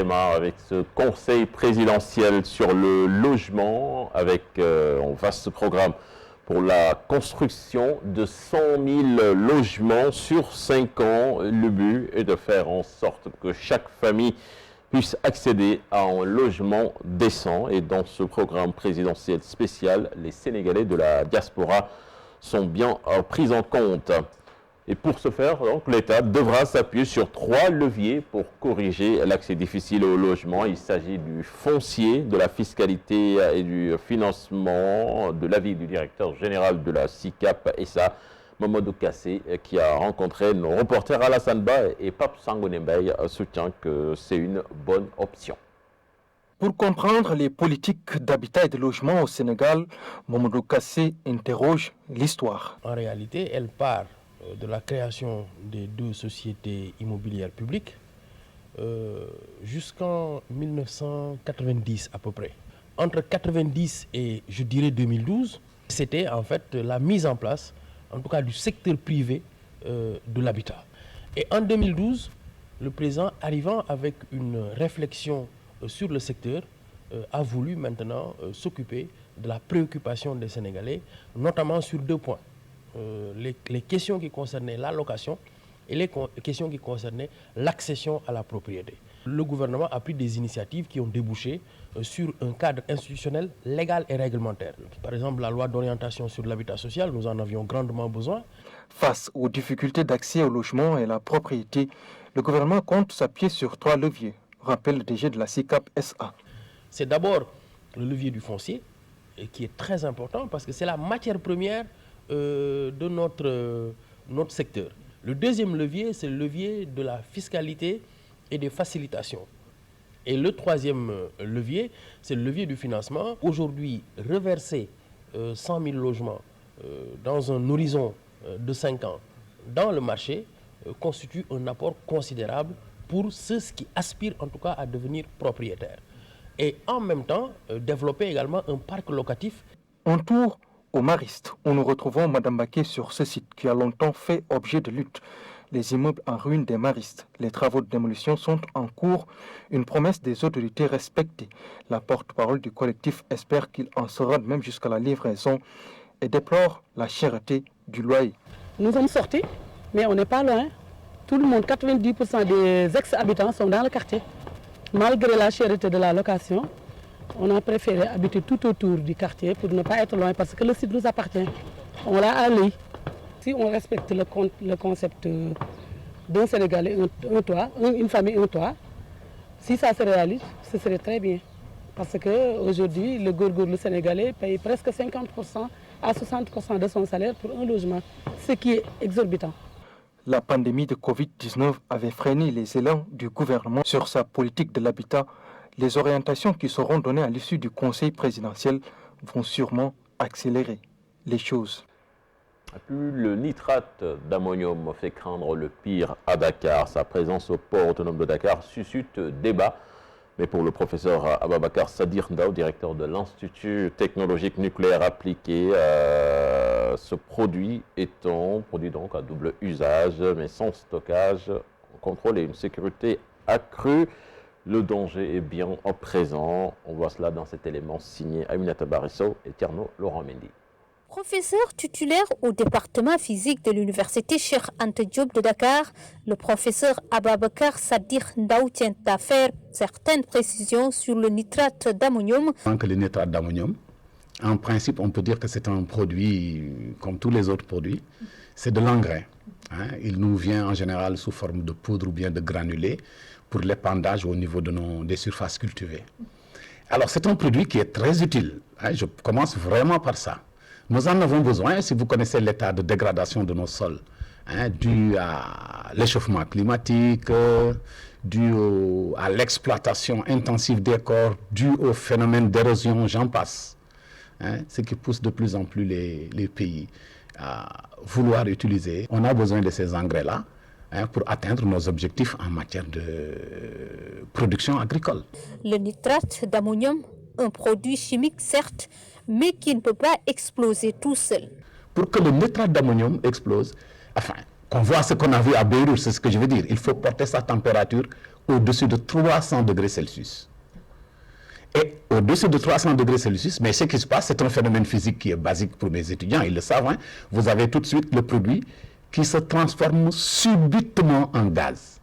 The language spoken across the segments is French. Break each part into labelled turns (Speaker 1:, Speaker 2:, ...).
Speaker 1: démarre avec ce conseil présidentiel sur le logement, avec un vaste programme pour la construction de 100 000 logements sur 5 ans. Le but est de faire en sorte que chaque famille puisse accéder à un logement décent. Et dans ce programme présidentiel spécial, les Sénégalais de la diaspora sont bien pris en compte. Et pour ce faire, l'État devra s'appuyer sur 3 leviers pour corriger l'accès difficile au logement. Il s'agit du foncier, de la fiscalité et du financement, de l'avis du directeur général de la SICAP SA, Mamadou Kassé, qui a rencontré nos reporters Alassane Ba et Pape Sangoné Mbaye, soutient que c'est une bonne option.
Speaker 2: Pour comprendre les politiques d'habitat et de logement au Sénégal, Mamadou Kassé interroge l'histoire.
Speaker 3: En réalité, elle part de la création des 2 sociétés immobilières publiques jusqu'en 1990 à peu près. Entre 90 et je dirais 2012, c'était en fait la mise en place, en tout cas du secteur privé de l'habitat. Et en 2012, le président, arrivant avec une réflexion sur le secteur, a voulu maintenant s'occuper de la préoccupation des Sénégalais, notamment sur 2 points. Les questions qui concernaient la location et les questions qui concernaient l'accession à la propriété. Le gouvernement a pris des initiatives qui ont débouché sur un cadre institutionnel légal et réglementaire. Par exemple, la loi d'orientation sur l'habitat social, nous en avions grandement besoin.
Speaker 2: Face aux difficultés d'accès au logement et à la propriété, le gouvernement compte s'appuyer sur 3 leviers, rappelle le DG de la SICAP SA.
Speaker 3: C'est d'abord le levier du foncier, qui est très important parce que c'est la matière première de notre secteur. Le deuxième levier, c'est le levier de la fiscalité et des facilitations. Et le troisième levier, c'est le levier du financement. Aujourd'hui, reverser 100 000 logements dans un horizon de 5 ans dans le marché constitue un apport considérable pour ceux qui aspirent en tout cas à devenir propriétaires. Et en même temps, développer également un parc locatif.
Speaker 2: Un tour au Mariste, où nous retrouvons Mme Baké sur ce site qui a longtemps fait objet de lutte. Les immeubles en ruine des Maristes. Les travaux de démolition sont en cours. Une promesse des autorités respectée. La porte-parole du collectif espère qu'il en sera de même jusqu'à la livraison et déplore la cherté du loyer.
Speaker 4: Nous sommes sortis, mais on n'est pas loin. Tout le monde, 90% des ex-habitants sont dans le quartier. Malgré la cherté de la location, on a préféré habiter tout autour du quartier pour ne pas être loin parce que le site nous appartient. On l'a à l'œil. Si on respecte le concept d'un Sénégalais, un toit, une famille, un toit, si ça se réalise, ce serait très bien. Parce qu'aujourd'hui, le gourgourou sénégalais paye presque 50% à 60% de son salaire pour un logement, ce qui est exorbitant.
Speaker 2: La pandémie de Covid-19 avait freiné les élans du gouvernement sur sa politique de l'habitat. Les orientations qui seront données à l'issue du Conseil présidentiel vont sûrement accélérer les choses.
Speaker 1: Le nitrate d'ammonium fait craindre le pire à Dakar. Sa présence au port autonome de Dakar suscite débat. Mais pour le professeur Ababakar Sadir Ndao, directeur de l'Institut technologique nucléaire appliqué, ce produit étant produit donc à double usage, mais sans stockage, contrôle et une sécurité accrue. Le danger est bien présent. On voit cela dans cet élément signé Aminata Barisso et Tierno Laurent Mendy.
Speaker 5: Professeur titulaire au département physique de l'université Cheikh Anta Diop de Dakar, le professeur Ababakar Sadir Ndao tient à faire certaines précisions sur le nitrate d'ammonium.
Speaker 6: Le nitrate d'ammonium, en principe, on peut dire que c'est un produit comme tous les autres produits. C'est de l'engrais. Il nous vient en général sous forme de poudre ou bien de granulés pour l'épandage au niveau des surfaces cultivées. Alors c'est un produit qui est très utile. Je commence vraiment par ça. Nous en avons besoin si vous connaissez l'état de dégradation de nos sols, dû à l'échauffement climatique, dû à l'exploitation intensive des corps, dû au phénomène d'érosion, j'en passe. Ce qui pousse de plus en plus les pays à vouloir utiliser. On a besoin de ces engrais-là pour atteindre nos objectifs en matière de production agricole.
Speaker 5: Le nitrate d'ammonium, un produit chimique certes, mais qui ne peut pas exploser tout seul.
Speaker 6: Pour que le nitrate d'ammonium explose, enfin, qu'on voit ce qu'on a vu à Beyrouth, c'est ce que je veux dire, il faut porter sa température au-dessus de 300 degrés Celsius. Et au-dessus de 300 degrés Celsius, mais ce qui se passe, c'est un phénomène physique qui est basique pour mes étudiants, ils le savent, hein. Vous avez tout de suite le produit qui se transforme subitement en gaz.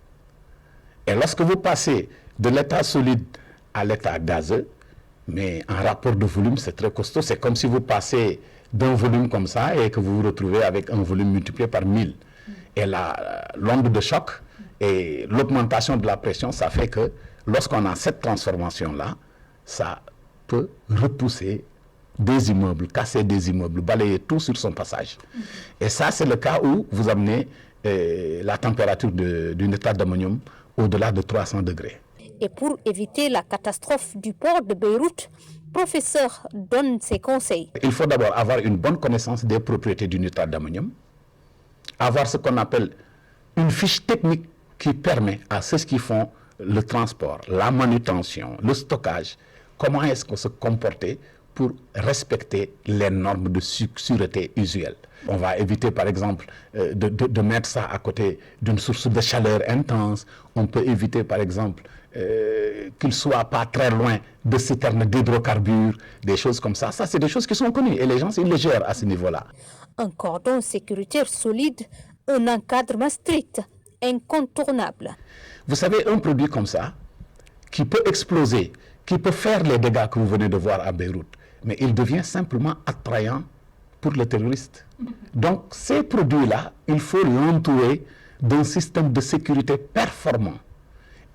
Speaker 6: Et lorsque vous passez de l'état solide à l'état gazeux, mais en rapport de volume, c'est très costaud. C'est comme si vous passez d'un volume comme ça et que vous vous retrouvez avec un volume multiplié par 1000. Et l'onde de choc et l'augmentation de la pression, ça fait que lorsqu'on a cette transformation-là, ça peut repousser des immeubles, casser des immeubles, balayer tout sur son passage. Et ça, c'est le cas où vous amenez la température d'une état d'ammonium au-delà de 300 degrés.
Speaker 5: Et pour éviter la catastrophe du port de Beyrouth, le professeur donne ses conseils.
Speaker 6: Il faut d'abord avoir une bonne connaissance des propriétés du nitrate d'ammonium, avoir ce qu'on appelle une fiche technique qui permet à ceux qui font le transport, la manutention, le stockage, comment est-ce qu'on se comporter pour respecter les normes de sûreté usuelles. On va éviter par exemple de mettre ça à côté d'une source de chaleur intense. On peut éviter par exemple qu'il ne soit pas très loin de citernes d'hydrocarbures, des choses comme ça. Ça, c'est des choses qui sont connues et les gens, ils les gèrent à ce niveau-là.
Speaker 5: Un cordon sécuritaire solide, un encadrement strict, incontournable.
Speaker 6: Vous savez, un produit comme ça, qui peut exploser, qui peut faire les dégâts que vous venez de voir à Beyrouth, mais il devient simplement attrayant pour le terroriste. Donc, ces produits-là, il faut l'entourer d'un système de sécurité performant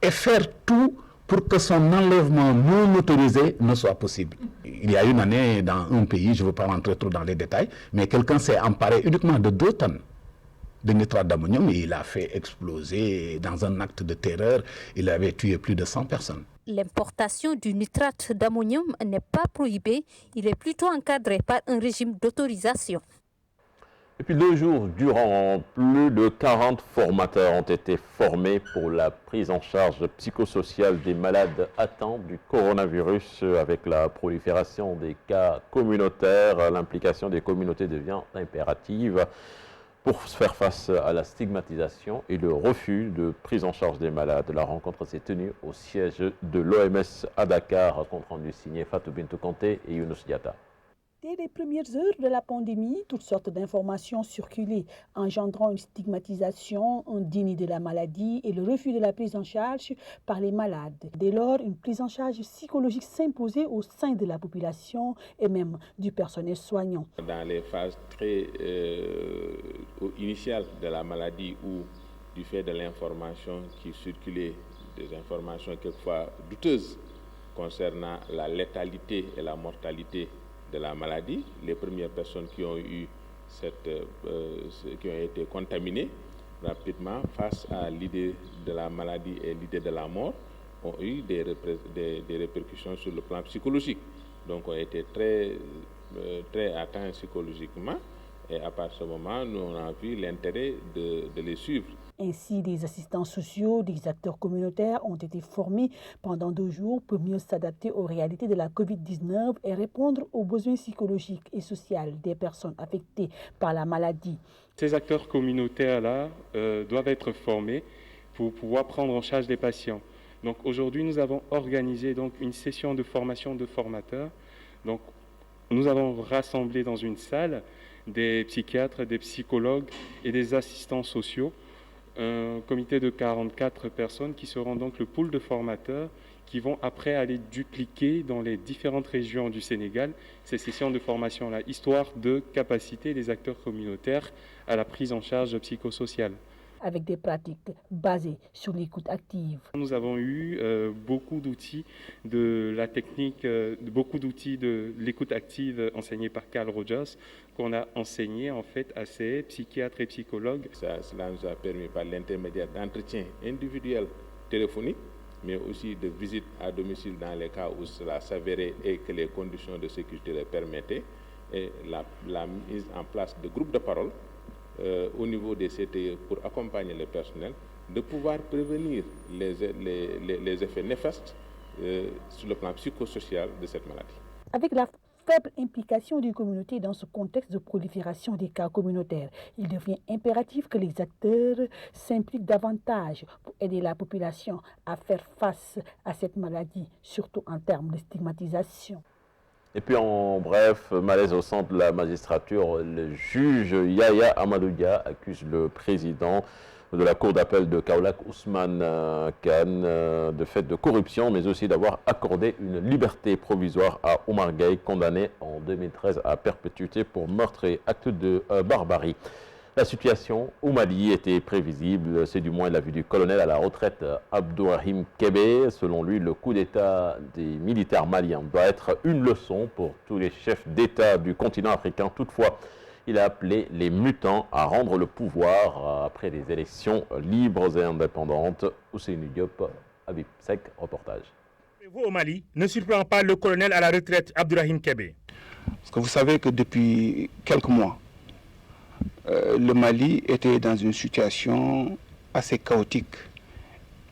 Speaker 6: et faire tout pour que son enlèvement non autorisé ne soit possible. Il y a une année, dans un pays, je ne veux pas rentrer trop dans les détails, mais quelqu'un s'est emparé uniquement de 2 tonnes de nitrate d'ammonium et il a fait exploser dans un acte de terreur. Il avait tué plus de 100 personnes.
Speaker 5: L'importation du nitrate d'ammonium n'est pas prohibée, il est plutôt encadré par un régime d'autorisation.
Speaker 1: Et puis 2 jours durant, plus de 40 formateurs ont été formés pour la prise en charge psychosociale des malades atteints du coronavirus. Avec la prolifération des cas communautaires, l'implication des communautés devient impérative pour faire face à la stigmatisation et le refus de prise en charge des malades. La rencontre s'est tenue au siège de l'OMS à Dakar, compte rendu signé Fatou Bintou Kanté et Younous Diatta.
Speaker 7: Dès les premières heures de la pandémie, toutes sortes d'informations circulaient, engendrant une stigmatisation, un déni de la maladie et le refus de la prise en charge par les malades. Dès lors, une prise en charge psychologique s'imposait au sein de la population et même du personnel soignant.
Speaker 8: Dans les phases très initiales de la maladie ou du fait de l'information qui circulait, des informations quelquefois douteuses concernant la létalité et la mortalité de la maladie, les premières personnes qui ont eu qui ont été contaminées rapidement face à l'idée de la maladie et l'idée de la mort ont eu des répercussions sur le plan psychologique. Donc ont été très atteints psychologiquement et à partir de ce moment, nous on a vu l'intérêt de les suivre.
Speaker 7: Ainsi, des assistants sociaux, des acteurs communautaires ont été formés pendant 2 jours pour mieux s'adapter aux réalités de la COVID-19 et répondre aux besoins psychologiques et sociaux des personnes affectées par la maladie.
Speaker 9: Ces acteurs communautaires-là doivent être formés pour pouvoir prendre en charge les patients. Donc aujourd'hui, nous avons organisé donc une session de formation de formateurs. Donc nous avons rassemblé dans une salle des psychiatres, des psychologues et des assistants sociaux. Un comité de 44 personnes qui seront donc le pool de formateurs qui vont après aller dupliquer dans les différentes régions du Sénégal ces sessions de formation-là, histoire de capaciter les acteurs communautaires à la prise en charge psychosociale.
Speaker 7: Avec des pratiques basées sur l'écoute active.
Speaker 9: Nous avons eu beaucoup d'outils de la technique, beaucoup d'outils de l'écoute active enseignés par Carl Rogers, qu'on a enseigné en fait à ces psychiatres et psychologues.
Speaker 8: Cela nous a permis par l'intermédiaire d'entretiens individuels téléphoniques, mais aussi de visites à domicile dans les cas où cela s'avérait et que les conditions de sécurité le permettaient, et la mise en place de groupes de parole au niveau des CTE pour accompagner le personnel, de pouvoir prévenir les effets néfastes sur le plan psychosocial de cette maladie.
Speaker 7: Avec la faible implication des communautés dans ce contexte de prolifération des cas communautaires. Il devient impératif que les acteurs s'impliquent davantage pour aider la population à faire face à cette maladie, surtout en termes de stigmatisation.
Speaker 1: Et puis en bref, malaise au centre de la magistrature, le juge Yahya Amadoudia accuse le président de la cour d'appel de Kaolack, Ousmane Khan, de fait de corruption, mais aussi d'avoir accordé une liberté provisoire à Omar Gueye, condamné en 2013 à perpétuité pour meurtre et acte de barbarie. La situation au Mali était prévisible, c'est du moins l'avis du colonel à la retraite Abdourahim Kébé. Selon lui, le coup d'État des militaires maliens doit être une leçon pour tous les chefs d'État du continent africain. Toutefois, il a appelé les mutants à rendre le pouvoir après des élections libres et indépendantes. Ousseynou Diop, Habib Sek, reportage.
Speaker 10: Vous au Mali ne surprend pas le colonel à la retraite Abdourahim Kébé.
Speaker 11: Parce que vous savez que depuis quelques mois, le Mali était dans une situation assez chaotique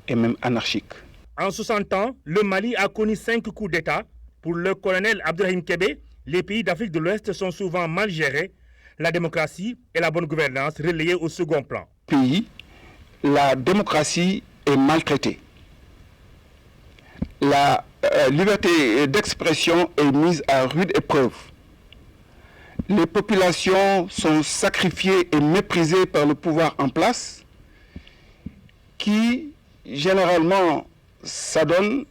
Speaker 11: et même anarchique.
Speaker 10: En 60 ans, le Mali a connu 5 coups d'État. Pour le colonel Abdourahim Kébé, les pays d'Afrique de l'Ouest sont souvent mal gérés, la démocratie et la bonne gouvernance relayées au second plan.
Speaker 11: Pays, la démocratie est maltraitée. La liberté d'expression est mise à rude épreuve. Les populations sont sacrifiées et méprisées par le pouvoir en place, qui généralement s'adonne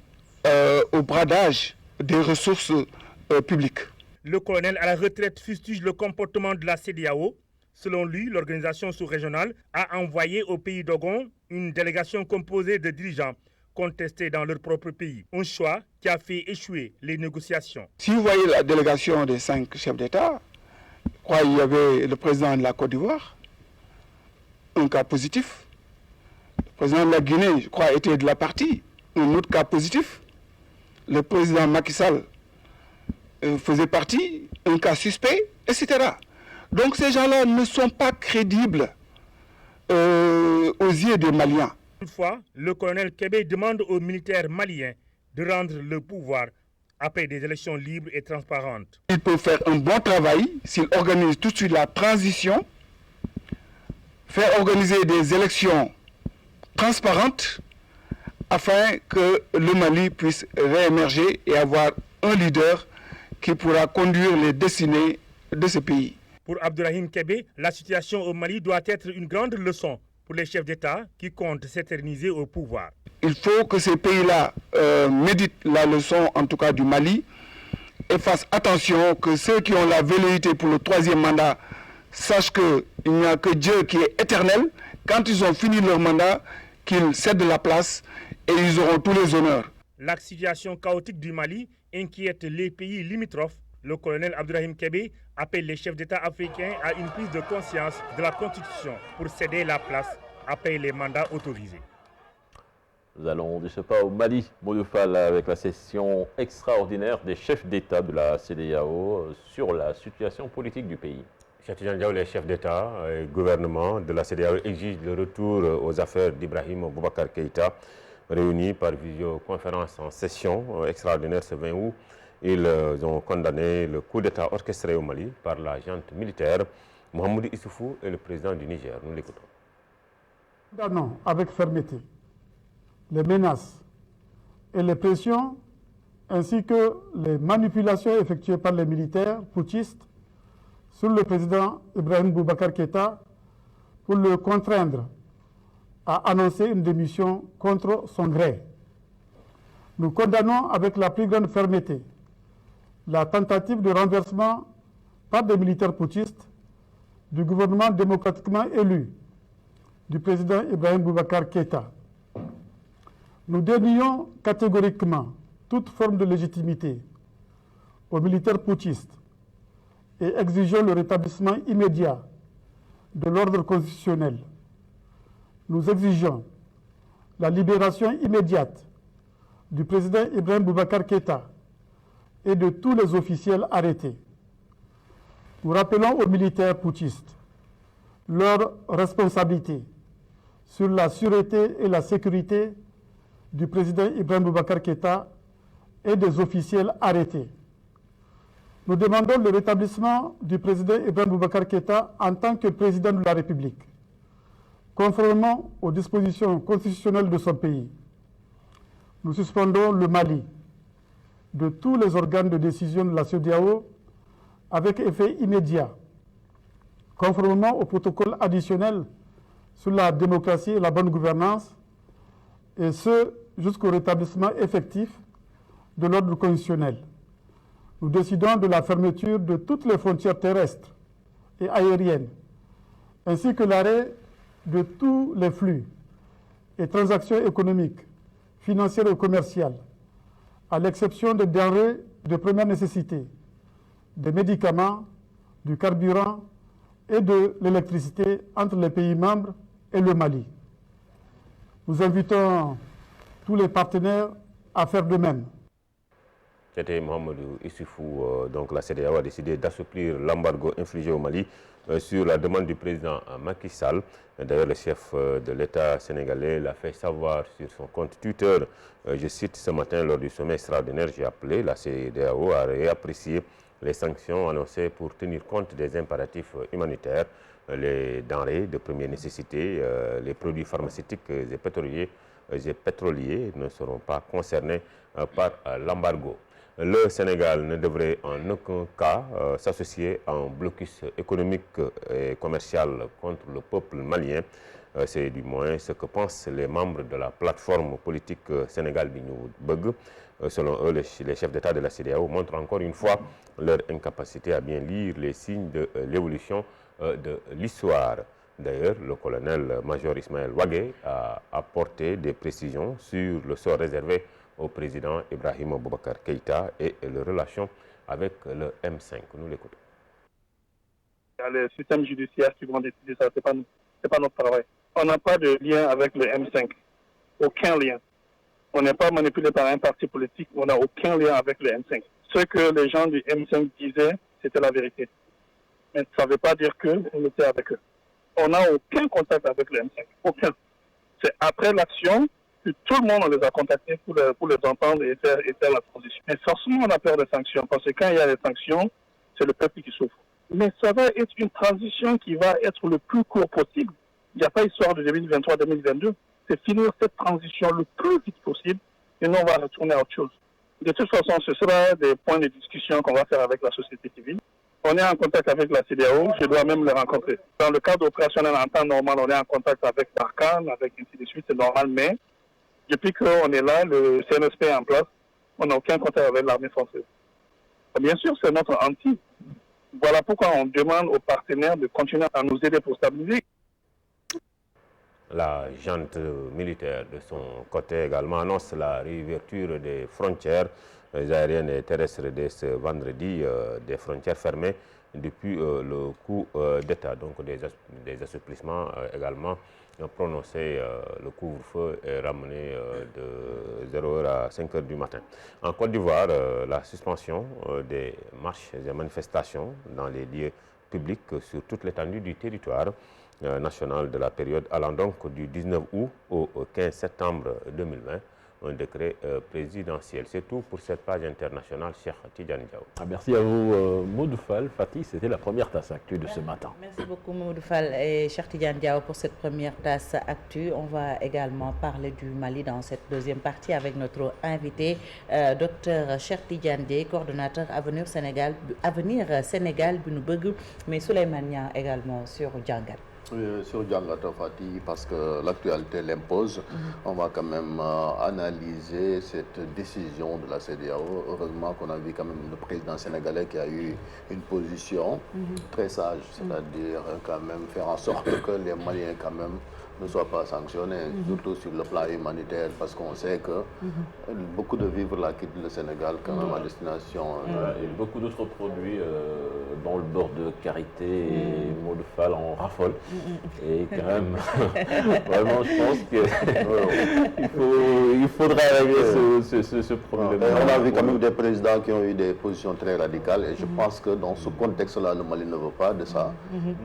Speaker 11: au bradage des ressources publiques.
Speaker 10: Le colonel à la retraite fustige le comportement de la CEDEAO. Selon lui, l'organisation sous-régionale a envoyé au pays d'Ogon une délégation composée de dirigeants contestés dans leur propre pays. Un choix qui a fait échouer les négociations.
Speaker 11: Si vous voyez la délégation des 5 chefs d'État, je crois qu'il y avait le président de la Côte d'Ivoire, un cas positif. Le président de la Guinée, je crois, était de la partie, un autre cas positif. Le président Macky Sall faisait partie, un cas suspect, etc. Donc ces gens-là ne sont pas crédibles aux yeux des Maliens.
Speaker 10: Toutefois, le colonel Kébé demande aux militaires maliens de rendre le pouvoir après des élections libres et transparentes.
Speaker 11: Ils peuvent faire un bon travail s'ils organisent tout de suite la transition, faire organiser des élections transparentes afin que le Mali puisse réémerger et avoir un leader qui pourra conduire les destinées de ce pays.
Speaker 10: Pour Abdourahim Kébé, la situation au Mali doit être une grande leçon pour les chefs d'État qui comptent s'éterniser au pouvoir.
Speaker 11: Il faut que ces pays-là méditent la leçon, en tout cas du Mali, et fassent attention que ceux qui ont la velléité pour le 3e mandat sachent qu'il n'y a que Dieu qui est éternel. Quand ils ont fini leur mandat, qu'ils cèdent la place et ils auront tous les honneurs.
Speaker 10: La situation chaotique du Mali inquiète les pays limitrophes. Le colonel Abdourahim Kébé appelle les chefs d'État africains à une prise de conscience de la Constitution pour céder la place après les mandats autorisés.
Speaker 1: Nous allons du pas au Mali, Moudoufal, avec la session extraordinaire des chefs d'État de la CEDEAO sur la situation politique du pays.
Speaker 12: Les chefs d'État et gouvernement de la CEDEAO exigent le retour aux affaires d'Ibrahim Boubacar Keïta, réunis par visioconférence en session extraordinaire ce 20 août. Ils ont condamné le coup d'État orchestré au Mali par la junte militaire. Mohamed Issoufou est le président du Niger. Nous l'écoutons.
Speaker 13: Condamnons avec fermeté les menaces et les pressions ainsi que les manipulations effectuées par les militaires putschistes sur le président Ibrahim Boubacar Keïta pour le contraindre à annoncer une démission contre son gré. Nous condamnons avec la plus grande fermeté la tentative de renversement par des militaires putschistes du gouvernement démocratiquement élu du président Ibrahim Boubacar Keïta. Nous dénions catégoriquement toute forme de légitimité aux militaires putschistes et exigeons le rétablissement immédiat de l'ordre constitutionnel. Nous exigeons la libération immédiate du président Ibrahim Boubacar Keïta et de tous les officiels arrêtés. Nous rappelons aux militaires putschistes leur responsabilité sur la sûreté et la sécurité du président Ibrahim Boubacar Keïta et des officiels arrêtés. Nous demandons le rétablissement du président Ibrahim Boubacar Keïta en tant que président de la République, conformément aux dispositions constitutionnelles de son pays. Nous suspendons le Mali de tous les organes de décision de la CEDEAO avec effet immédiat, conformément au protocole additionnel sur la démocratie et la bonne gouvernance, et ce jusqu'au rétablissement effectif de l'ordre constitutionnel. Nous décidons de la fermeture de toutes les frontières terrestres et aériennes, ainsi que l'arrêt de tous les flux et transactions économiques, financières et commerciales, à l'exception des denrées de première nécessité, des médicaments, du carburant et de l'électricité entre les pays membres et le Mali. Nous invitons tous les partenaires à faire de même.
Speaker 12: C'était Mohamedou Issoufou. Donc la CEDEAO a décidé d'assouplir l'embargo infligé au Mali sur la demande du président Macky Sall. D'ailleurs, le chef de l'État sénégalais l'a fait savoir sur son compte Twitter. Je cite, ce matin, lors du sommet extraordinaire, j'ai appelé la CEDEAO à réapprécier les sanctions annoncées pour tenir compte des impératifs humanitaires, les denrées de première nécessité, les produits pharmaceutiques et pétroliers ne seront pas concernés par l'embargo. Le Sénégal ne devrait en aucun cas s'associer à un blocus économique et commercial contre le peuple malien. C'est du moins ce que pensent les membres de la plateforme politique Sénégal bi ñu bëgg. Selon eux, les chefs d'État de la CEDEAO montrent encore une fois leur incapacité à bien lire les signes de l'évolution de l'histoire. D'ailleurs, le colonel-major Ismaël Ouagué a apporté des précisions sur le sort réservé au président Ibrahim Boubacar Keïta et les relations avec le M5. Nous l'écoutons.
Speaker 14: Il y a les systèmes judiciaires qui vont décider ça, c'est pas nous, c'est pas notre travail. On n'a pas de lien avec le M5, aucun lien. On n'est pas manipulé par un parti politique, on n'a aucun lien avec le M5. Ce que les gens du M5 disaient, c'était la vérité. Mais ça ne veut pas dire qu'on était avec eux. On n'a aucun contact avec le M5, aucun. C'est après l'action que tout le monde on les a contactés pour les entendre et faire la transition. Mais forcément, on a peur des sanctions, parce que quand il y a des sanctions, c'est le peuple qui souffre. Mais ça va être une transition qui va être le plus court possible. Il n'y a pas histoire de 2023-2022. C'est finir cette transition le plus vite possible, et nous, on va retourner à autre chose. De toute façon, ce sera des points de discussion qu'on va faire avec la société civile. On est en contact avec la CEDEAO, je dois même les rencontrer. Dans le cadre opérationnel en temps normal, on est en contact avec Barkhane, avec ainsi de suite, c'est normal, mais depuis qu'on est là, le CNSP est en place, on n'a aucun contact avec l'armée française. Bien sûr, c'est notre anti. Voilà pourquoi on demande aux partenaires de continuer à nous aider pour stabiliser.
Speaker 12: La junte militaire, de son côté, également annonce la réouverture des frontières aériennes et terrestres dès ce vendredi, des frontières fermées depuis le coup d'État. Donc des assouplissements également prononcés. Le couvre-feu est ramené de 0h à 5h du matin. En Côte d'Ivoire, la suspension des marches et manifestations dans les lieux publics sur toute l'étendue du territoire national de la période allant donc du 19 août au 15 septembre 2020, un décret présidentiel. C'est tout pour cette page internationale, Cheikh Tidiane Diaw.
Speaker 1: Merci à vous, Mamadou Fall. Fatih, c'était la première tasse actu de ce matin.
Speaker 15: Merci beaucoup, Mamadou Fall et Cheikh Tidiane Diaw, pour cette première tasse actu. On va également parler du Mali dans cette deuxième partie avec notre invité, Dr Cheikh Tidiane Diaw, coordonnateur Avenir Sénégal bi ñu bëgg, mais Souleymane Niang également sur Djangat.
Speaker 16: Sur Djangata Fatih, parce que l'actualité l'impose, on va quand même analyser cette décision de la CEDEAO. Heureusement qu'on a vu quand même le président sénégalais qui a eu une position très sage, c'est-à-dire quand même faire en sorte que les Maliens quand même ne soient pas sanctionnés, surtout sur le plan humanitaire, parce qu'on sait que beaucoup de vivres là quittent le Sénégal quand même à destination.
Speaker 1: Et beaucoup d'autres produits dans le beurre de karité et Mamadou Fall en raffole. Et quand même, vraiment, je pense qu'il faudrait régler ce problème.
Speaker 16: On a vu quand même des présidents qui ont eu des positions très radicales, et je pense que dans ce contexte-là, le Mali ne veut pas de ça.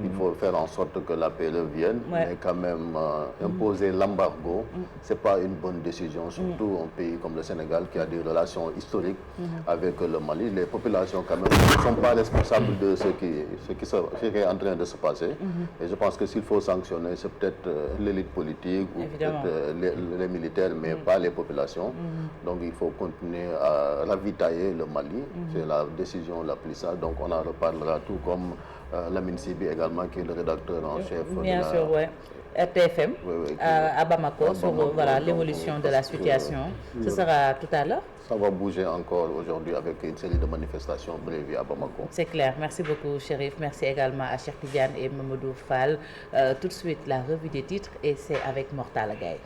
Speaker 16: Il faut faire en sorte que la paix revienne, mais quand même imposer l'embargo, c'est pas une bonne décision, surtout un pays comme le Sénégal qui a des relations historiques avec le Mali. Les populations quand même ne sont pas responsables de ce qui est en train de se passer. Et je pense que s'il faut sanctionner, c'est peut-être l'élite politique ou peut-être les militaires, mais pas les populations. Donc il faut continuer à ravitailler le Mali. C'est la décision la plus sage. Donc on en reparlera, tout comme Lamine Sibi également, qui est le rédacteur en chef
Speaker 15: bien sûr, RTFM à Bamako, sur l'évolution de la situation. Ce sera tout à l'heure.
Speaker 16: Ça va bouger encore aujourd'hui avec une série de manifestations prévues à Bamako.
Speaker 15: C'est clair. Merci beaucoup, Chérif. Merci également à Cheikh Tidiane et Mamadou Fall. Tout de suite, la revue des titres, et c'est avec Mortala Gaye.